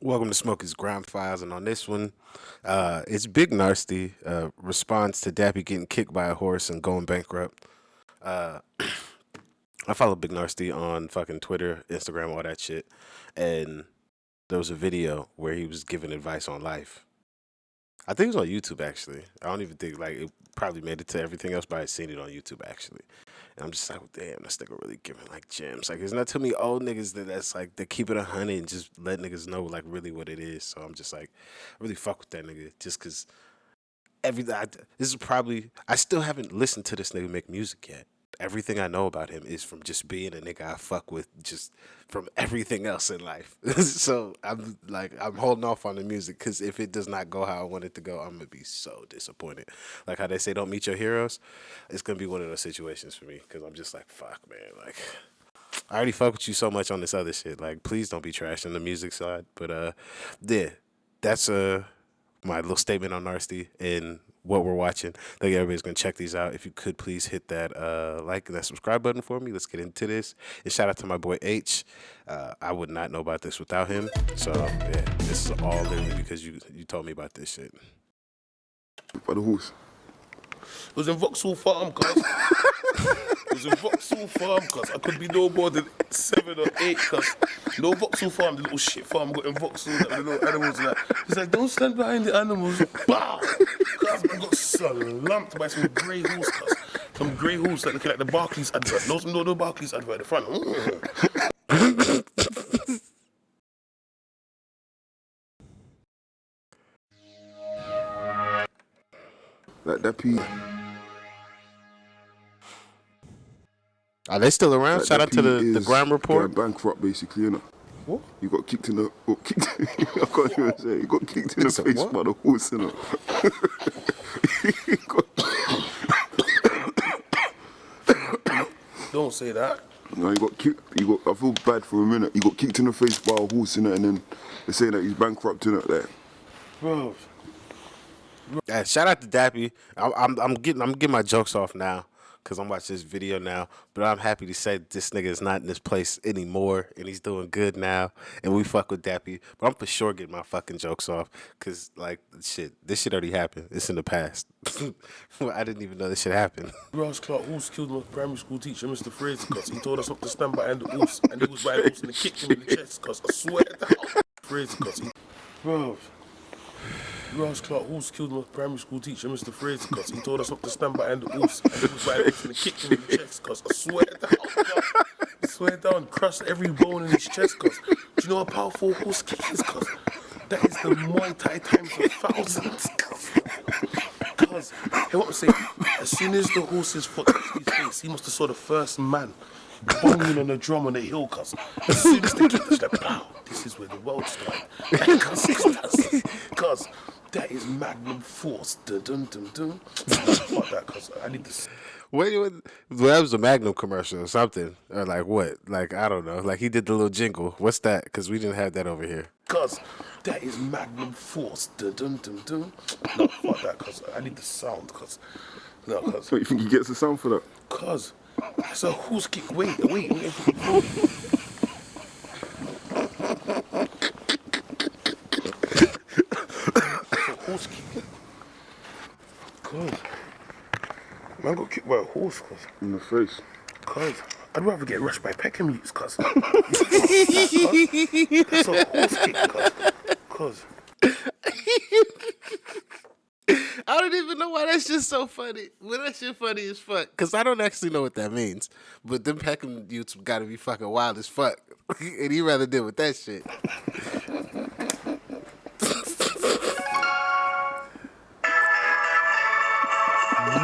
Welcome to Smokey's Grime Files, and on this one, it's Big Narstie responds to Dappy getting kicked by a horse and going bankrupt. Uh, I follow Big Narstie on fucking Twitter, Instagram, all that shit, and there was a video where he was giving advice on life. I think it was on YouTube actually. I don't even think like it probably made it to everything else, but I had seen it on YouTube actually. And I'm just like, well, damn, this nigga really giving like gems. Like, it's not too many old niggas that's like they keep it 100 and just let niggas know like really what it is. So I'm just like, I really fuck with that nigga just because this is probably I still haven't listened to this nigga make music yet. Everything I know about him is from just being a nigga I fuck with, just from everything else in life. So I'm holding off on the music because if it does not go how I want it to go, I'm gonna be so disappointed. Like how they say, don't meet your heroes. It's gonna be one of those situations for me because I'm just like, fuck, man. Like I already fuck with you so much on this other shit. Like please don't be trashing the music side. But yeah, that's my little statement on Narstie and what we're watching. I think everybody's gonna check these out. If you could please hit that like and that subscribe button for me. Let's get into this. And shout out to my boy H. I would not know about this without him. So yeah, this is all literally because you told me about this shit. By the horse. It was in Vauxhall Farm, cuz. It was in Vauxhall Farm, cuz. I could be no more than 7 or 8, cuz. No Vauxhall Farm, the little shit farm got in Vauxhall, like, the little animals and that. He's like, don't stand behind the animals. Bow! Cuz, I got slumped by some grey horse, cuz. Some grey horse, like looking like the Barclays advert. No Barclays advert at the front. Like Dappy. Are they still around? Like Shout out to Dappy the is Grime report. bankrupt, basically, you know. What? You got kicked in the. Well, kicked, I can't even say. You got kicked in the It's a face what? by the horse, you know. Don't say that. No, you got kicked. I feel bad for a minute. You got kicked in the face by a horse, innit, and then they're saying that he's bankrupt, innit, like. Bro. Shout out to Dappy. I'm getting my jokes off now because I'm watching this video now. But I'm happy to say that this nigga is not in this place anymore and he's doing good now. And we fuck with Dappy. But I'm for sure getting my fucking jokes off because like this shit already happened. It's in the past. Well, I didn't even know this shit happened. Ross Clark Horse killed my primary school teacher, Mr. Fraser, cuz he told us not to stand behind the horse, and he was behind the horse and he kicked him in the chest, cuz I swear to God. Fraser, cuz he. Bro. Ross Clark Horse killed my primary school teacher, Mr. Fraser, cuz he told us not to stand behind the horse, and he was behind the horse and he kicked him in the chest, cuz I swear to God. I swear down, crushed every bone in his chest, cuz. Do you know how powerful a horse kick is, cuz? That is the Muay Thai times 1,000, cuz. Because, hey, what I'm saying, as soon as the horse's foot touched his face, he must have saw the first man banging on the drum on the hill, cuz. As soon as the kick touched that, pow, this is where the world started. Cuz, that is magnum force. Dun dun dun dun. Fuck that, cuz. I need to. Wait, that was a Magnum commercial or something. Or like what? Like, I don't know. Like he did the little jingle. What's that? Because we didn't have that over here. Cuz, that is magnum force. Dun dun dun dun. No, fuck that, cuz. I need the sound, cuz. No, cuz. So you think he gets the sound for that? Cuz, it's a horse kick. Wait. Horse kick. Cuz. Man got kicked by a horse, cuz. In the face. Cuz. I'd rather get rushed by peckham mutes, cuz. That's a horse kick, cuz. I don't even know why that's just so funny. Well, that shit funny as fuck. Because I don't actually know what that means. But them Peckham youths got to be fucking wild as fuck. And he rather deal with that shit.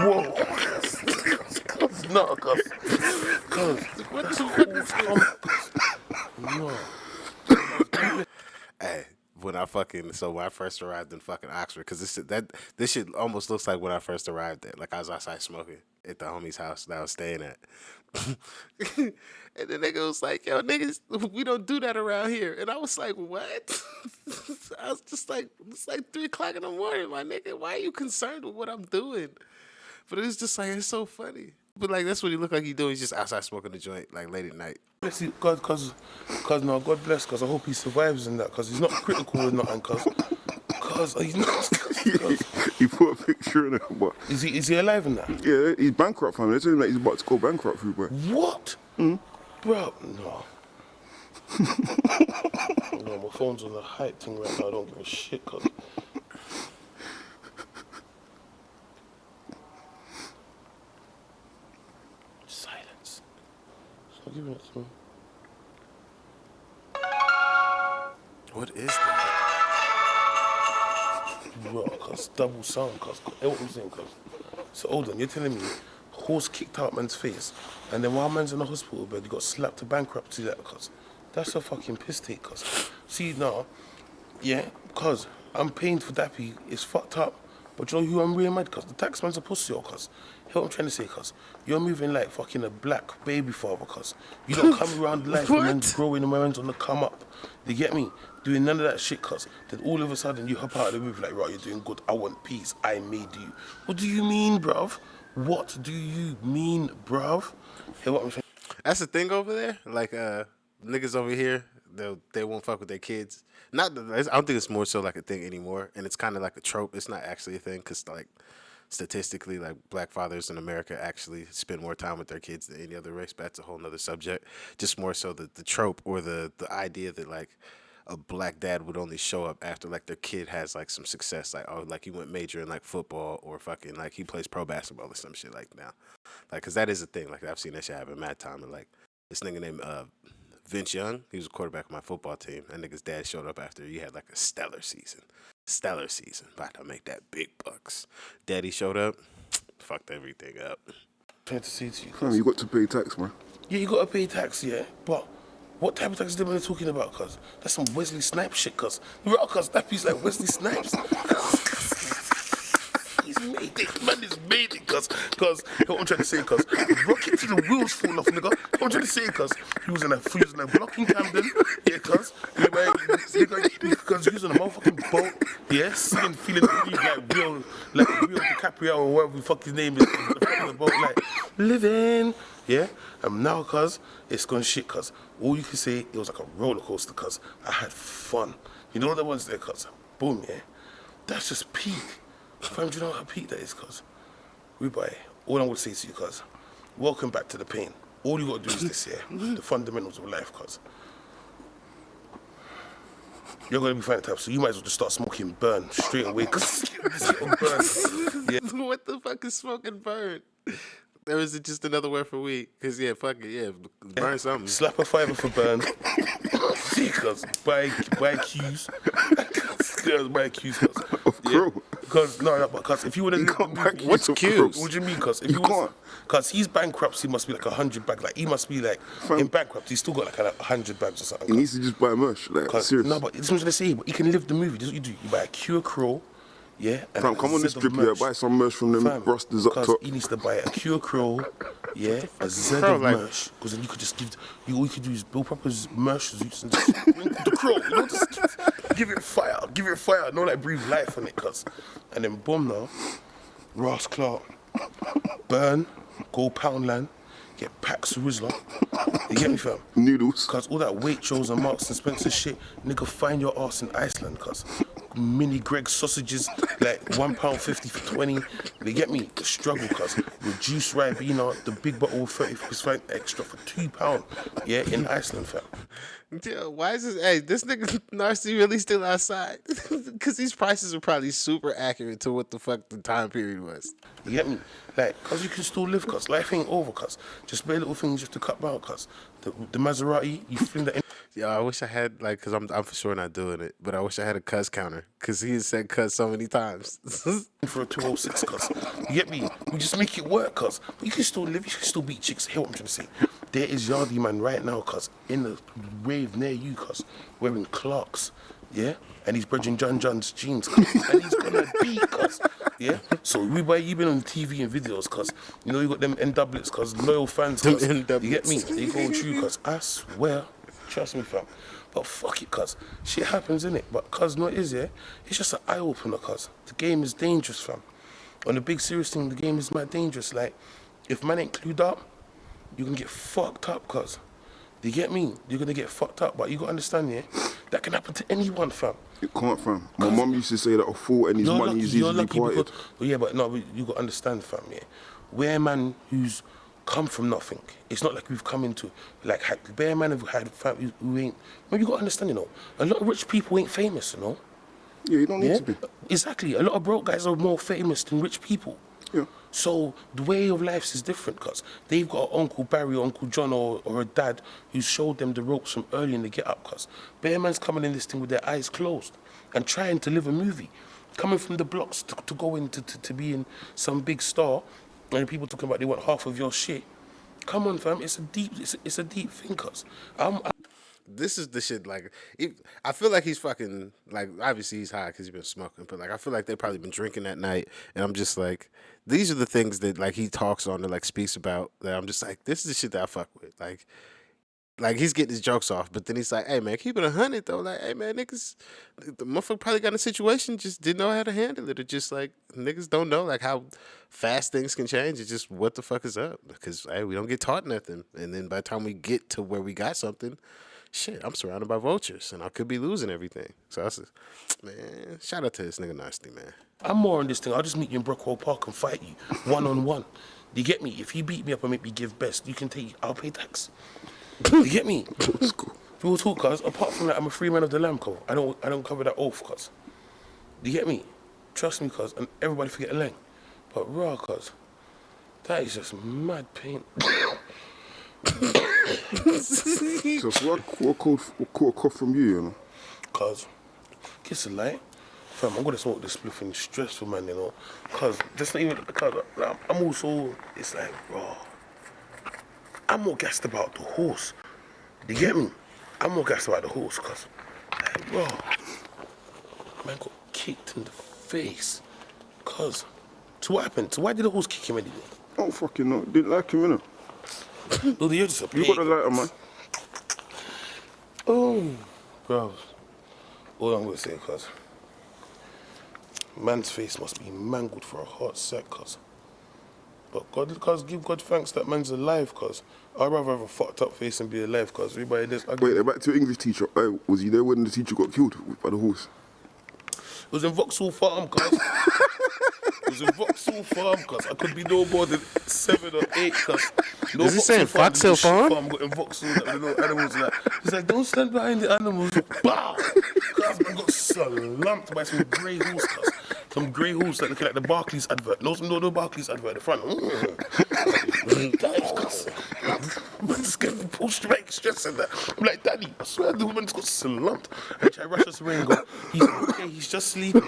Whoa. Cuz, no, cuz. What That's the horse kick. No. Hey, when I first arrived in fucking Oxford, because this shit almost looks like when I first arrived there. Like I was outside smoking at the homie's house that I was staying at. And the nigga was like, yo, niggas, we don't do that around here. And I was like, what? I was just like, it's like 3 o'clock in the morning, my nigga. Why are you concerned with what I'm doing? But it's just like, it's so funny. But like that's what he look like he doing. He's just outside smoking a joint like late at night. Bless you, God, cause no, God bless, cause I hope he survives in that, cause he's not critical or nothing, cause he's not. Cause, He put a picture in it, but is he alive in that? yeah, he's bankrupt, fam. They're telling him that he's about to go bankrupt, through, bro. What? Bro, no. No, my phone's on the hype thing right now. I don't give a shit, cause. Silence. It's not giving it to me. What is that? Bro, cause double sound, cause what I'm saying, cause. So hold on, you're telling me horse kicked out man's face, and then while man's in the hospital bed, he got slapped to bankruptcy letter, cause. That's a fucking piss take, cause. See now, yeah, cause I'm paying for Dappy, it's fucked up. But you know who I'm really mad, cause the taxman's a pussy, cause. Hear what I'm trying to say, cause. You're moving like fucking a black baby father, cause. You don't come around life and man's growing and man's on the come up. You get me? Doing none of that shit, cause. Then all of a sudden you hop out of the movie like, right, you're doing good, I want peace, I made you. What do you mean, bruv? What do you mean, bruv? Hear what I'm saying? That's the thing over there. Like niggas over here, they won't fuck with their kids. Not that, I don't think it's more so like a thing anymore, and it's kind of like a trope. It's not actually a thing because like statistically, like black fathers in America actually spend more time with their kids than any other race. But that's a whole nother subject. Just more so the trope or the idea that like a black dad would only show up after like their kid has like some success, like oh like he went major in like football or fucking like he plays pro basketball or some shit like now, like because that is a thing. Like I've seen that shit happen mad time and like this nigga named Vince Young, he was a quarterback of my football team. That nigga's dad showed up after he had like a stellar season, about to make that big bucks. Daddy showed up, fucked everything up. Trying to say to you, Fam, you got to pay tax, man. yeah, you gotta pay tax, yeah, but what type of tax is they talking about, cuz? That's some Wesley Snipes shit, cuz. Right, cuz, that piece like Wesley Snipes. He's made it, man is made it, cuz. You know what I'm trying to say, cuz? Rocket to the wheels fall off, nigga. You know what I'm trying to say, cuz? He was in a block in Camden, yeah, cuz. Because he was in a motherfucking boat, yeah, singing, feeling like real DiCaprio or whatever the fuck his name is, in the boat, like, living. Yeah, and now, cuz, it's gone shit, cuz. All you can say, it was like a roller coaster, cuz. I had fun. You know the ones there, cuz. Boom, yeah. That's just peak. Fam, do you know how peak that is, cuz? Rubai, all I'm gonna say to you, cuz, welcome back to the pain. All you gotta do is this, yeah. The fundamentals of life, cuz. You're gonna be fine type, so you might as well just start smoking burn straight away, cuz. Burn. Yeah. What the fuck is smoking burn? Or is it just another word for weed? Cause yeah, fuck it, yeah, burn something. Slap a fiver for burn. Cuz, buy cues. Buy cues, cuz. Yeah. Cuz, no, but cuz, if you would have... What's cues? What do you mean, cuz? If You can't. Cuz he's bankrupt, he must be like 100 bags. Like, he must be like, in bankrupt, he's still got like 100 bags or something. He needs to just buy merch, like, serious. No, but this is what I'm saying. But you can live the movie. This is what you do. You buy a Cure Crow, yeah. And Fam, come on the strip here, buy some merch from them rusters up top. He needs to buy a Cure Crow, yeah, a Z Crow, of like- merch. Because then you could just give, all you could do is build proper merch and just the Crow, you know, just give it fire, no like breathe life on it, cuz. And then boom now, Ross Clark, burn, go Poundland, get packs of Rizzler. You get me, fam? Noodles. Cuz all that Waitrose and Marks and Spencer shit, nigga, find your ass in Iceland, cuz. Mini Greg sausages, like £1.50 for 20. You get me? The struggle, cuz. Reduced Ribena, the big bottle of 30% extra for £2. Yeah, in Iceland, fam. Yeah, why is this? Hey, this nigga Narstie really still outside? Because these prices are probably super accurate to what the fuck the time period was. You get me? Like, cuz you can still live, cuz. Life ain't over, cuz. Just bare little things you have to cut down, cuz. The Maserati, you fling that in. Yeah, I wish I had like, cause I'm for sure not doing it, but I wish I had a cuz counter, cause he has said cuz so many times. For a 206, cuz. You get me? We just make it work, cuz. But you can still live, you can still beat chicks. Hear what I'm trying to say? There is Yardie man right now, cuz, in the rave near you, cuz, wearing Clarks, yeah? And he's bridging John John's jeans, cuz. And he's gonna beat, cuz, yeah? So, Rubai, you been on TV and videos, cuz. You know, you got them N-doublets, cuz, loyal fans, cuz. You get me? They go true, cuz. I swear. Trust me, fam. But fuck it, cuz. Shit happens, innit? But cuz, no, it is, yeah? It's just an eye-opener, cuz. The game is dangerous, fam. On the big serious thing, the game is mad dangerous. Like, If man ain't clued up, you can get fucked up, cuz. Do you get me? You're gonna get fucked up, but you gotta understand, yeah, that can happen to anyone, fam. It can't, fam. My mum used to say that a fool and his money is You're easily lucky parted. because, but yeah, but no, you gotta understand, fam, yeah. We're a man who's come from nothing. It's not like we've come into, like, bare man have had fam who ain't, well, you gotta understand, you know, a lot of rich people ain't famous, you know. Yeah, you don't need Yeah, to be. exactly. A lot of broke guys are more famous than rich people. Yeah. So the way of life is different because they've got an Uncle Barry or Uncle John or a dad who showed them the ropes from early in the get up because bare man's coming in this thing with their eyes closed and trying to live a movie. Coming from the blocks to go into to be in some big star and people talking about they want half of your shit. Come on, fam. It's a deep thing, cuz. This is the shit. Like, I feel like he's fucking. Like, obviously he's high because he's been smoking, but like, I feel like they probably been drinking that night, and I'm just like, these are the things that like he talks on and like speaks about. That I'm just like, this is the shit that I fuck with. Like he's getting his jokes off, but then he's like, "Hey man, keep it 100 though. Like, hey man, niggas, the motherfucker probably got in a situation, just didn't know how to handle it, or just like niggas don't know like how fast things can change. It's just what the fuck is up because hey, we don't get taught nothing, and then by the time we get to where we got something, shit, I'm surrounded by vultures, and I could be losing everything. So I said, man, shout out to this nigga Narstie, man. I'm more on this thing. I'll just meet you in Brockwell Park and fight you one on one. Do you get me? If you beat me up and make me give best, you can take. I'll pay tax. Do you get me? Real talk, cuz. Apart from that, I'm a free man of the lamb, cuz. I don't cover that oath, cuz. Do you get me? Trust me, cuz. And everybody forget a lang. But raw, cuz. That is just mad pain. So what caught a cough from you, you know? Cuz. Kiss a light. Fam, I'm gonna smoke this spliff and stressful, man, you know. Cuz, just not even, cuz, I'm also, it's like, raw. I'm more gassed about the horse. Do you get me? I'm more gassed about the horse, cuz. Like, bro, man got kicked in the face. Cuz. So what happened? So why did the horse kick him anyway? I don't fucking know. Didn't like him, innit? No, you're just a You pig. got the lighter, man. Oh, bro. All I'm gonna say, cuz. Man's face must be mangled for a hot sec, cuz. But God, cuz, give God thanks that man's alive, cuz. I'd rather have a fucked up face and be alive, cuz. Everybody this ugly. Wait, back to your English teacher. Was he there when the teacher got killed by the horse? It was in Vauxhall Farm, cuz. It was in Vauxhall Farm, cuz. I could be no more than 7 or 8, cuz. No Is he saying Foxhill Farm? Got in Vauxhall, like, with no animals, like. He's like, don't stand behind the animals. Bow! Cuz, man got slumped by some grey horse, cuz. Some grey horse that looking like the Barclays advert. No Barclays advert at the front. Dives, cuz. Man's getting post-traumatic stress and that. I'm like, Daddy, I swear the woman's got slumped. And try to rush us away and go, he's okay, he's just sleeping.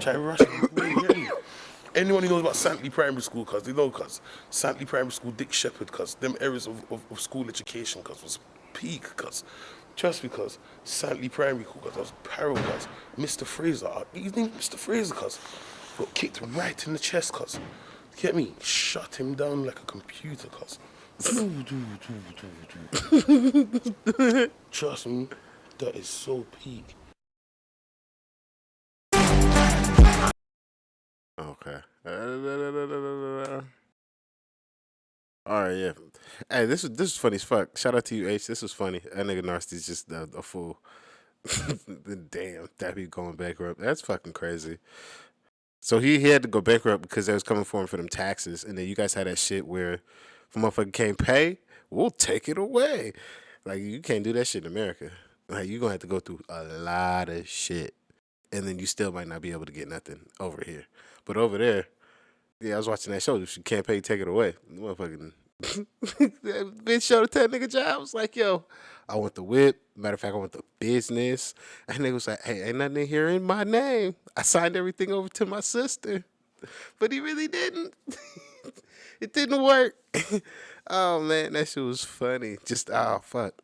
Try to rush him away, you get me? Anyone who knows about Santley Primary School, cuz, they know, cuz. Santley Primary School, Dick Shepherd, cuz. Them areas of school education, cuz, was peak, cuz. Trust me, cuz. Santley Primary School, cuz. I was parallel, cuz. Mr. Fraser, his name Mr. Fraser, cuz. Got kicked right in the chest, cuz. Get me? Shut him down like a computer, cuz. Trust me, that is so peak. Okay. All right, yeah. Hey, this is funny as fuck. Shout out to you, H. This was funny. That nigga Narstie's just a fool. Damn, Dappy going bankrupt. That's fucking crazy. So he had to go bankrupt because they was coming for him for them taxes, and then you guys had that shit where if a motherfucker can't pay, we'll take it away. Like you can't do that shit in America. Like you gonna have to go through a lot of shit, and then you still might not be able to get nothing over here. But over there, yeah, I was watching that show. If you can't pay, take it away. The motherfucking that bitch showed that nigga job. I was like, yo, I want the whip. Matter of fact, I want the business. And nigga was like, hey, ain't nothing in here in my name. I signed everything over to my sister. But he really didn't. It didn't work. Oh man, that shit was funny. Just oh fuck.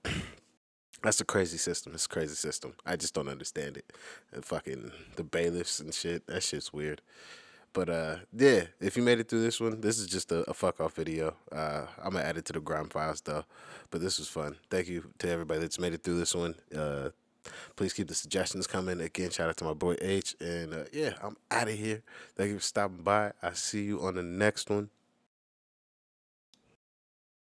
That's a crazy system. It's a crazy system. I just don't understand it. And fucking the bailiffs and shit. That shit's weird. But yeah, if you made it through this one, this is just a fuck off video. I'm gonna add it to the Grime files though. But this was fun. Thank you to everybody that's made it through this one. Please keep the suggestions coming. Again, shout out to my boy H. And yeah, I'm out of here. Thank you for stopping by. I see you on the next one.